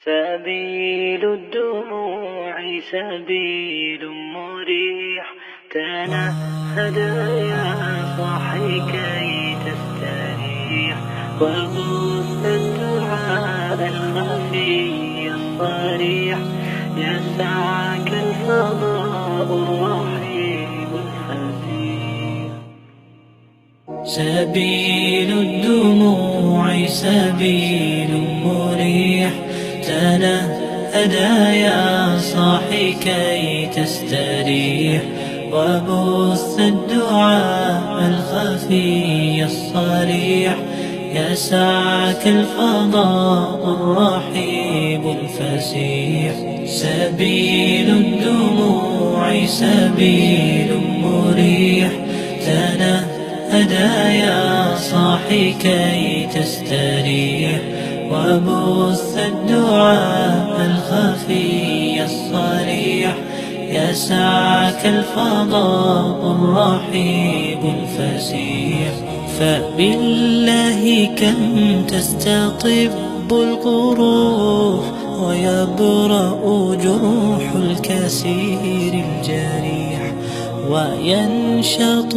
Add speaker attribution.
Speaker 1: سبيل الدموع سبيل مريح، تنهد يا صاحي كي تستريح، وبث الدعاء الخفي الصريح، يسعك الفضاء الرحيم الفسيح. سبيل الدموع سبيل مريح، تنهد يا صاحي كي تستريح، وبث الدعاء الخفي الصريح، يسعك الفضاء الرحيب الفسيح. سبيل الدموع سبيل مريح، تنهد يا صاحي كي تستريح، وبث الدعاء الخفي الصريح، يسعك الفضاء الرحيب الفسيح. فبالله كم تستطب القروح، ويبرأ جروح الكسير الجريح، وينشط